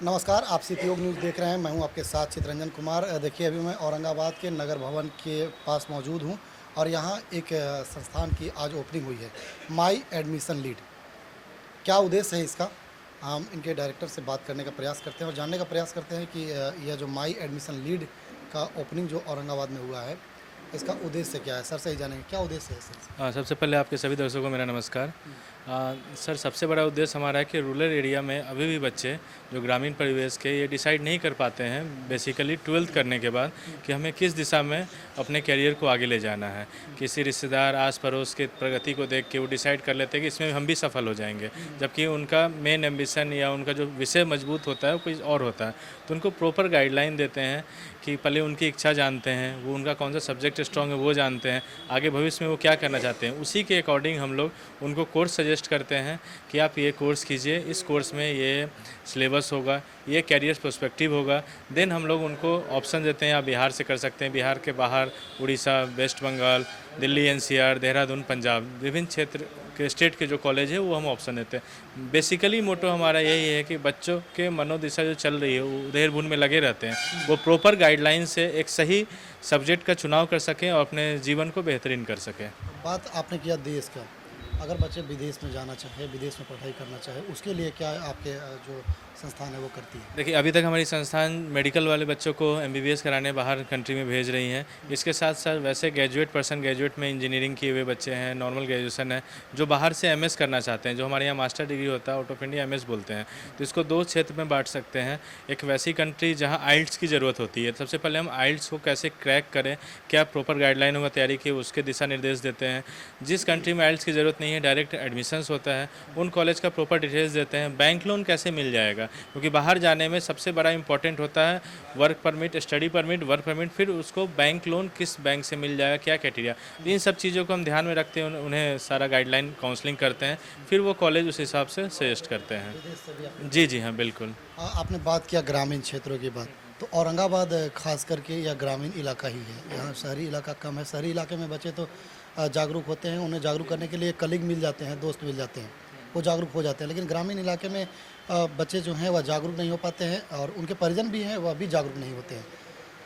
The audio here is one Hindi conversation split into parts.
नमस्कार, आप सीपीओ न्यूज़ देख रहे हैं। मैं हूं आपके साथ चितरंजन कुमार। देखिए, अभी मैं औरंगाबाद के नगर भवन के पास मौजूद हूं और यहां एक संस्थान की आज ओपनिंग हुई है, माई एडमिशन लीड। क्या उद्देश्य है इसका? हम इनके डायरेक्टर से बात करने का प्रयास करते हैं और जानने का प्रयास करते हैं कि यह जो माई एडमिशन लीड का ओपनिंग जो औरंगाबाद में हुआ है, इसका उद्देश्य क्या है? सर से ही जानेंगे, क्या उद्देश्य है सर? सबसे पहले आपके सभी दर्शकों को मेरा नमस्कार। सर, सबसे बड़ा उद्देश्य हमारा है कि रूरल एरिया में अभी भी बच्चे जो ग्रामीण परिवेश के ये डिसाइड नहीं कर पाते हैं बेसिकली 12th करने के बाद कि हमें किस दिशा में अपने करियर को आगे ले जाना है। किसी रिश्तेदार आस पड़ोस के प्रगति को देख के वो डिसाइड कर लेते हैं कि इसमें हम भी सफल हो जाएंगे, जबकि उनका मेन एम्बिशन या उनका जो विषय मजबूत होता है वो कुछ और होता है। तो उनको प्रॉपर गाइडलाइन देते हैं कि पहले उनकी इच्छा जानते हैं, वो उनका कौन सा सब्जेक्ट स्ट्रॉन्ग है वो जानते हैं, आगे भविष्य में वो क्या करना चाहते हैं, उसी के अकॉर्डिंग हम लोग उनको कोर्स सजेस्ट करते हैं कि आप ये कोर्स कीजिए, इस कोर्स में ये सिलेबस होगा, ये कैरियर पर्सपेक्टिव होगा। देन हम लोग उनको ऑप्शन देते हैं, आप बिहार से कर सकते हैं, बिहार के बाहर उड़ीसा, वेस्ट बंगाल, दिल्ली, एनसीआर, देहरादून, पंजाब, विभिन्न क्षेत्र के स्टेट के जो कॉलेज है वो हम ऑप्शन देते हैं। बेसिकली मोटो हमारा यही है कि बच्चों के मनोदिशा जो चल रही है वो उधेड़-बुन में लगे रहते हैं, वो प्रॉपर गाइडलाइन से एक सही सब्जेक्ट का चुनाव कर सकें और अपने जीवन को बेहतरीन कर सकें। बात आपने किया देश का। अगर बच्चे विदेश में जाना चाहे, विदेश में पढ़ाई करना चाहे, उसके लिए क्या आपके जो संस्थान है वो करती है? देखिए, अभी तक हमारी संस्थान मेडिकल वाले बच्चों को एमबीबीएस कराने बाहर कंट्री में भेज रही हैं। इसके साथ साथ वैसे ग्रेजुएट में इंजीनियरिंग किए हुए बच्चे हैं, नॉर्मल ग्रेजुएशन है, जो बाहर से एमएस करना चाहते हैं, जो हमारे यहाँ मास्टर डिग्री होता है, आउट ऑफ इंडिया एमएस बोलते हैं। तो इसको दो क्षेत्र में बांट सकते हैं। एक वैसी कंट्री जहाँ आइल्ट्स की ज़रूरत होती है, सबसे पहले हम आइल्ट्स को कैसे क्रैक करें, क्या प्रॉपर गाइडलाइन होगा तैयारी की, उसके दिशा निर्देश देते हैं। जिस कंट्री में आइल्ट्स की ज़रूरत नहीं है, डायरेक्ट एडमिशन्स होता है, उन कॉलेज का प्रॉपर डिटेल्स देते हैं। बैंक लोन कैसे मिल जाएगा, क्योंकि बाहर जाने में सबसे बड़ा इंपॉर्टेंट होता है work permit, study permit, work permit, फिर उसको बैंक लोन किस बैंक से मिल जाएगा, क्या क्राइटेरिया। इन सब चीज़ों को हम ध्यान में रखते हैं, उन्हें सारा गाइडलाइन काउंसलिंग करते हैं, फिर वो कॉलेज उस हिसाब से सजेस्ट करते हैं। विदेश से भी आपने जी हाँ, बिल्कुल। आपने बात किया ग्रामीण क्षेत्रों की बात, तो औरंगाबाद खास करके या ग्रामीण इलाका ही है, यहाँ शहरी इलाका कम है। शहरी इलाके में बच्चे तो जागरूक होते हैं, उन्हें जागरूक करने के लिए कलीग मिल जाते हैं, दोस्त मिल जाते हैं, वो जागरूक हो जाते हैं। लेकिन ग्रामीण इलाके में बच्चे जो हैं वह जागरूक नहीं हो पाते हैं और उनके परिजन भी हैं वह भी जागरूक नहीं होते हैं।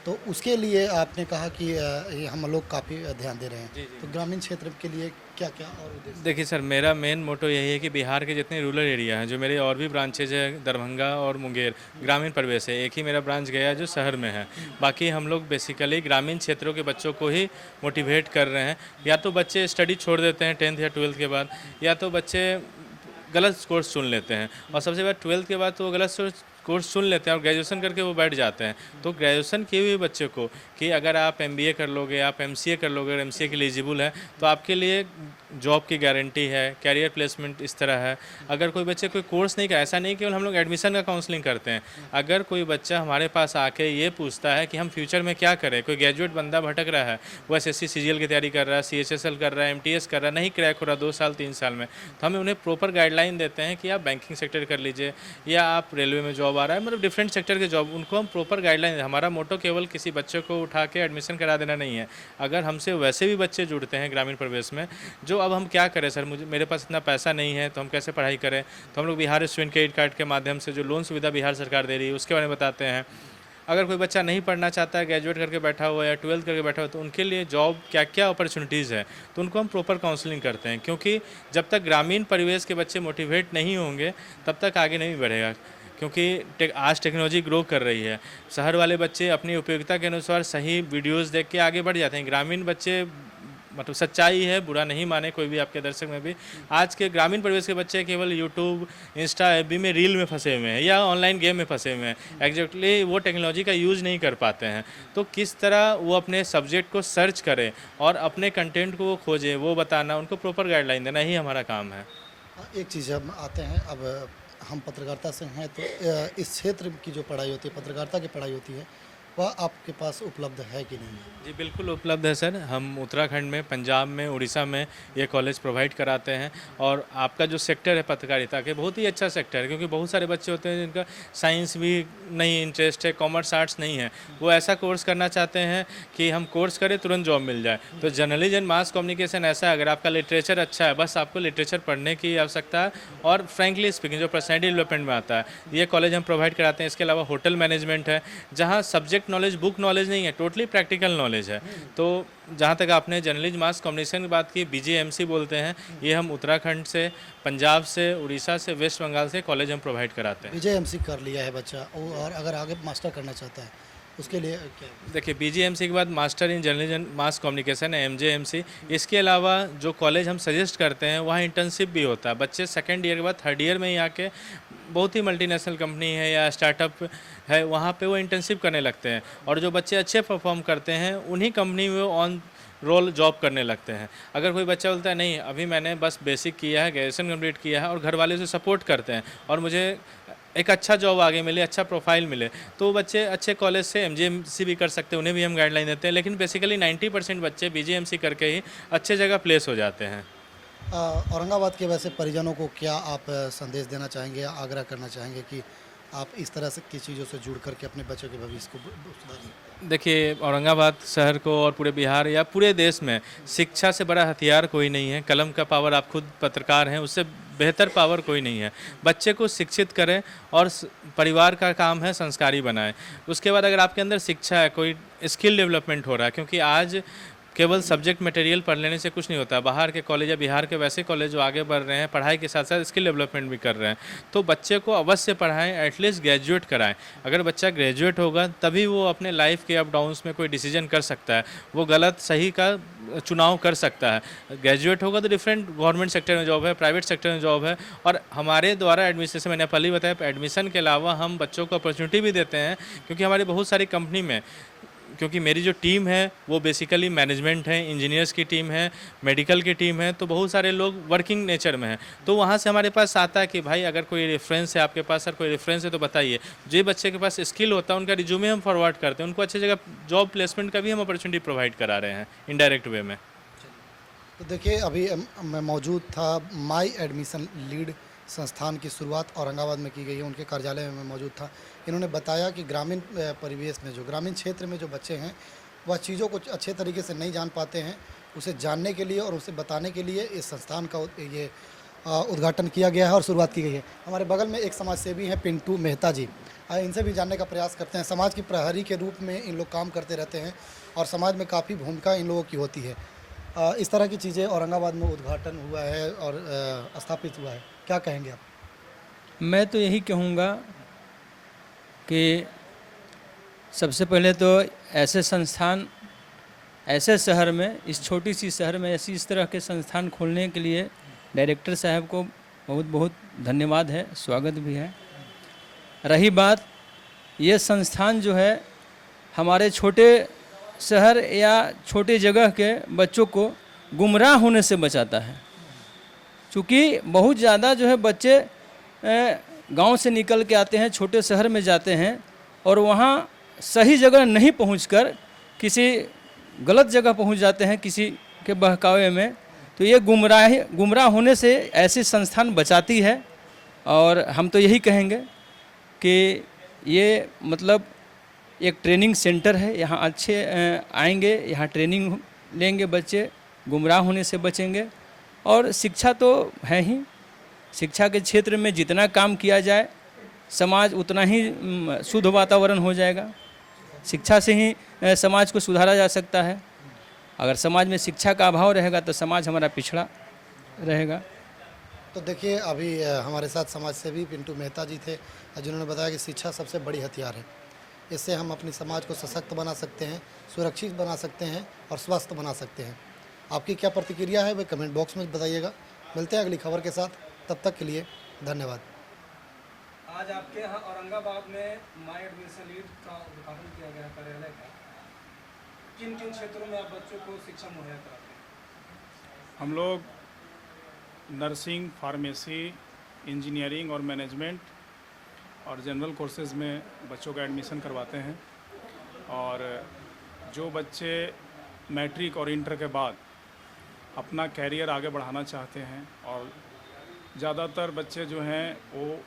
तो उसके लिए आपने कहा कि ये हम लोग काफ़ी ध्यान दे रहे हैं। तो ग्रामीण क्षेत्र के लिए क्या-क्या और उद्देश्य? देखिए सर, मेरा मेन मोटो यही है कि बिहार के जितने रूरल एरिया हैं, जो मेरे और भी ब्रांचेज है, दरभंगा और मुंगेर, ग्रामीण परिवेश है। एक ही मेरा ब्रांच गया है जो शहर में है। बाकी हम लोग बेसिकली ग्रामीण क्षेत्रों के बच्चों को ही मोटिवेट कर रहे हैं। या तो बच्चे स्टडी छोड़ देते हैं 10th या 12th के बाद, या तो बच्चे गलत कोर्स चुन लेते हैं, और सबसे बाद 12th के बाद तो वो गलत कोर्स चुन लेते हैं और ग्रेजुएशन करके वो बैठ जाते हैं। तो ग्रेजुएशन किए हुए बच्चे को कि अगर आप एमबीए कर लोगे, आप एमसीए कर लोगे, अगर एमसीए के लिए एलिजिबल है तो आपके लिए जॉब की गारंटी है, कैरियर प्लेसमेंट इस तरह है। अगर कोई बच्चे कोई कोर्स नहीं कर, ऐसा नहीं केवल हम लोग एडमिशन का काउंसलिंग करते हैं। अगर कोई बच्चा हमारे पास आके ये पूछता है कि हम फ्यूचर में क्या करें, कोई ग्रेजुएट बंदा भटक रहा है, वो एसएससी सीजीएल की तैयारी कर रहा है, सीएचएसएल कर रहा है, एमटीएस कर रहा है, नहीं क्रैक हो रहा 2 साल 3 साल में, तो हमें उन्हें प्रॉपर गाइडलाइन देते हैं कि आप बैंकिंग सेक्टर कर लीजिए, या आप रेलवे में जॉब आ रहा है, मतलब डिफरेंट सेक्टर के जॉब, उनको हम प्रॉपर गाइडलाइन। हमारा मोटो केवल किसी बच्चे को उठा के एडमिशन करा देना नहीं है। अगर हमसे वैसे भी बच्चे जुड़ते हैं ग्रामीण परिवेश में, जो अब हम क्या करें सर, मेरे पास इतना पैसा नहीं है तो हम कैसे पढ़ाई करें, तो हम लोग बिहार स्टूडेंट क्रेडिट कार्ड के माध्यम से जो लोन सुविधा बिहार सरकार दे रही है उसके बारे में बताते हैं। अगर कोई बच्चा नहीं पढ़ना चाहता है, ग्रेजुएट करके बैठा हुआ है या 12th करके बैठा हुआ है, तो उनके लिए जॉब क्या क्या अपॉर्चुनिटीज़ है, तो उनको हम प्रॉपर काउंसलिंग करते हैं। क्योंकि जब तक ग्रामीण परिवेश के बच्चे मोटिवेट नहीं होंगे तब तक आगे नहीं बढ़ेगा। क्योंकि आज टेक्नोलॉजी ग्रो कर रही है। शहर वाले बच्चे अपनी उपयोगिता के अनुसार सही वीडियोस देख के आगे बढ़ जाते हैं। ग्रामीण बच्चे, मतलब सच्चाई है, बुरा नहीं माने कोई भी आपके दर्शक में भी, आज के ग्रामीण परिवेश के बच्चे केवल यूट्यूब, इंस्टा, एफबी में रील में फंसे हुए हैं या ऑनलाइन गेम में फंसे हुए हैं। एग्जैक्टली वो टेक्नोलॉजी का यूज़ नहीं कर पाते हैं। तो किस तरह वो अपने सब्जेक्ट को सर्च करें और अपने कंटेंट को वो खोजें, वो बताना, उनको प्रॉपर गाइडलाइन देना ही हमारा काम है। एक चीज़ हम आते हैं, अब हम पत्रकारिता से हैं तो इस क्षेत्र की जो पढ़ाई होती है, पत्रकारिता की पढ़ाई होती है, वह आपके पास उपलब्ध है कि नहीं? जी बिल्कुल उपलब्ध है सर। हम उत्तराखंड में, पंजाब में, उड़ीसा में ये कॉलेज प्रोवाइड कराते हैं। और आपका जो सेक्टर है पत्रकारिता के, बहुत ही अच्छा सेक्टर है, क्योंकि बहुत सारे बच्चे होते हैं जिनका साइंस भी नहीं इंटरेस्ट है, कॉमर्स आर्ट्स नहीं है, वो ऐसा कोर्स करना चाहते हैं कि हम कोर्स करें तुरंत जॉब मिल जाए। तो जर्नलिज्म एंड मास कम्युनिकेशन ऐसा है, अगर आपका लिटरेचर अच्छा है, बस आपको लिटरेचर पढ़ने की आवश्यकता है और फ्रेंकली स्पीकिंग जो पर्सनैलिटी डेवलपमेंट में आता है, ये कॉलेज हम प्रोवाइड कराते हैं। इसके अलावा होटल मैनेजमेंट है, जहाँ सब्जेक्ट नॉलेज, बुक नॉलेज नहीं है, टोटली प्रैक्टिकल नॉलेज है। तो जहाँ तक आपने जर्नलिज्म मास कम्युनिकेशन की बात की, बीजेएमसी बोलते हैं, ये हम उत्तराखंड से, पंजाब से, उड़ीसा से, वेस्ट बंगाल से कॉलेज हम प्रोवाइड कराते हैं। बीजेएमसी कर लिया है बच्चा और अगर आगे मास्टर करना चाहता है उसके लिए क्या? देखिए बीजीएमसी के बाद master in journalism mass communication है, एमजेएमसी। इसके अलावा जो कॉलेज हम सजेस्ट करते हैं वहाँ इंटर्नशिप भी होता है। बच्चे सेकेंड ईयर के बाद थर्ड ईयर में ही आके, बहुत ही मल्टीनेशनल कंपनी है या स्टार्टअप है, वहाँ पे वो इंटर्नशिप करने लगते हैं। और जो बच्चे अच्छे परफॉर्म करते हैं उन्हीं कंपनी में ऑन रोल जॉब करने लगते हैं। अगर कोई बच्चा बोलता है नहीं अभी मैंने बस बेसिक किया है, ग्रेजुएशन कंप्लीट किया है और घर वाले उसे सपोर्ट करते हैं और मुझे एक अच्छा जॉब आगे मिले, अच्छा प्रोफाइल मिले, तो बच्चे अच्छे कॉलेज से एमजीएमसी भी कर सकते हैं, उन्हें भी हम गाइडलाइन देते हैं। लेकिन बेसिकली 90% बच्चे बीजीएमसी करके ही अच्छे जगह प्लेस हो जाते हैं। औरंगाबाद के वैसे परिजनों को क्या आप संदेश देना चाहेंगे या आग्रह करना चाहेंगे कि आप इस तरह से की चीज़ों से जुड़ करके अपने बच्चों के भविष्य को सुधारें? देखिए औरंगाबाद शहर को और पूरे बिहार या पूरे देश में शिक्षा से बड़ा हथियार कोई नहीं है। कलम का पावर, आप खुद पत्रकार हैं, उससे बेहतर पावर कोई नहीं है। बच्चे को शिक्षित करें और परिवार का काम है संस्कारी बनाएं। उसके बाद अगर आपके अंदर शिक्षा है, कोई स्किल डेवलपमेंट हो रहा है, क्योंकि आज केवल सब्जेक्ट मटेरियल पढ़ लेने से कुछ नहीं होता। बाहर के कॉलेज या बिहार के वैसे कॉलेज जो आगे बढ़ रहे हैं, पढ़ाई के साथ साथ स्किल डेवलपमेंट भी कर रहे हैं, तो बच्चे को अवश्य पढ़ाएं, एटलीस्ट ग्रेजुएट कराएं। अगर बच्चा ग्रेजुएट होगा तभी वो अपने लाइफ के अप डाउन्स में कोई डिसीजन कर सकता है, वो गलत सही का चुनाव कर सकता है। ग्रेजुएट होगा तो डिफरेंट गवर्नमेंट सेक्टर में जॉब है, प्राइवेट सेक्टर में जॉब है। और हमारे द्वारा एडमिनिस्ट्रेशन, मैंने पहले ही बताया, एडमिशन के अलावा हम बच्चों को अपॉर्चुनिटी भी देते हैं, क्योंकि हमारी बहुत सारी कंपनी में, क्योंकि मेरी जो टीम है वो बेसिकली मैनेजमेंट है, इंजीनियर्स की टीम है, मेडिकल की टीम है, तो बहुत सारे लोग वर्किंग नेचर में हैं। तो वहाँ से हमारे पास आता है कि भाई अगर कोई रेफरेंस है आपके पास, सर कोई रेफरेंस है तो बताइए। जो बच्चे के पास स्किल होता है उनका रिज्यूमे हम फॉरवर्ड करते हैं, उनको अच्छी जगह जॉब प्लेसमेंट का भी हम अपॉर्चुनिटी प्रोवाइड करा रहे हैं इनडायरेक्ट वे में। तो देखिए अभी मैं मौजूद था, माई एडमिशन लीड संस्थान की शुरुआत औरंगाबाद में की गई है, उनके कार्यालय में मैं मौजूद था। इन्होंने बताया कि ग्रामीण परिवेश में, जो ग्रामीण क्षेत्र में जो बच्चे हैं वह चीज़ों को अच्छे तरीके से नहीं जान पाते हैं, उसे जानने के लिए और उसे बताने के लिए इस संस्थान का ये उद्घाटन किया गया है और शुरुआत की गई है। हमारे बगल में एक समाज सेवी हैं पिंटू मेहता जी, इनसे भी जानने का प्रयास करते हैं। समाज की प्रहरी के रूप में इन लोग काम करते रहते हैं और समाज में काफ़ी भूमिका इन लोगों की होती है। इस तरह की चीज़ें औरंगाबाद में उद्घाटन हुआ है और स्थापित हुआ है, क्या कहेंगे आप? मैं तो यही कहूँगा कि सबसे पहले तो ऐसे संस्थान, ऐसे शहर में, इस छोटी सी शहर में ऐसी इस तरह के संस्थान खोलने के लिए डायरेक्टर साहब को बहुत बहुत धन्यवाद है, स्वागत भी है। रही बात, ये संस्थान जो है हमारे छोटे शहर या छोटे जगह के बच्चों को गुमराह होने से बचाता है। क्योंकि बहुत ज़्यादा जो है बच्चे गांव से निकल के आते हैं, छोटे शहर में जाते हैं और वहाँ सही जगह नहीं पहुंचकर किसी गलत जगह पहुंच जाते हैं किसी के बहकावे में। तो ये गुमराह होने से ऐसी संस्थान बचाती है। और हम तो यही कहेंगे कि ये मतलब एक ट्रेनिंग सेंटर है, यहाँ अच्छे आएंगे, यहाँ ट्रेनिंग लेंगे, बच्चे गुमराह होने से बचेंगे। और शिक्षा तो है ही, शिक्षा के क्षेत्र में जितना काम किया जाए समाज उतना ही शुद्ध वातावरण हो जाएगा। शिक्षा से ही समाज को सुधारा जा सकता है। अगर समाज में शिक्षा का अभाव रहेगा तो समाज हमारा पिछड़ा रहेगा। तो देखिए अभी हमारे साथ समाज सेवी पिंटू मेहता जी थे, जिन्होंने बताया कि शिक्षा सबसे बड़ी हथियार है। इससे हम अपनी समाज को सशक्त बना सकते हैं, सुरक्षित बना सकते हैं और स्वस्थ बना सकते हैं। आपकी क्या प्रतिक्रिया है वह कमेंट बॉक्स में बताइएगा। मिलते हैं अगली खबर के साथ, तब तक के लिए धन्यवाद। आज आपके यहाँ औरंगाबाद में माई एडमिशन लीड का उद्घाटन किया गया कार्यालय का। किन किन क्षेत्रों में आप बच्चों को शिक्षा मुहैया कराते हैं? हम लोग नर्सिंग, फार्मेसी, इंजीनियरिंग और मैनेजमेंट और जनरल कोर्सेज़ में बच्चों का एडमिशन करवाते हैं। और जो बच्चे मैट्रिक और इंटर के बाद अपना कैरियर आगे बढ़ाना चाहते हैं, और ज़्यादातर बच्चे जो हैं वो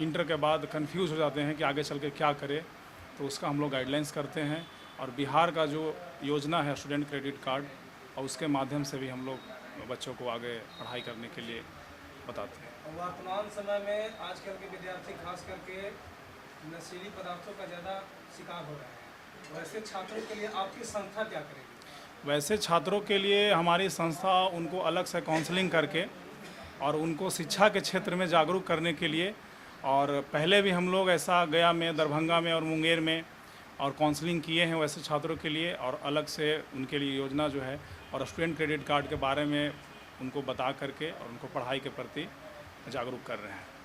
इंटर के बाद कंफ्यूज हो जाते हैं कि आगे चल के क्या करें, तो उसका हम लोग गाइडलाइंस करते हैं। और बिहार का जो योजना है स्टूडेंट क्रेडिट कार्ड, और उसके माध्यम से भी हम लोग बच्चों को आगे पढ़ाई करने के लिए बताते हैं। वर्तमान समय में आजकल के विद्यार्थी खास करके नशीली पदार्थों का ज़्यादा शिकार हो रहे हैं, वैसे छात्रों के लिए आपकी संस्था क्या करेगी? वैसे छात्रों के लिए हमारी संस्था उनको अलग से काउंसलिंग करके और उनको शिक्षा के क्षेत्र में जागरूक करने के लिए, और पहले भी हम लोग ऐसा गया में, दरभंगा में और मुंगेर में और काउंसलिंग किए हैं वैसे छात्रों के लिए, और अलग से उनके लिए योजना जो है और स्टूडेंट क्रेडिट कार्ड के बारे में उनको बता करके और उनको पढ़ाई के प्रति जागरूक कर रहे हैं।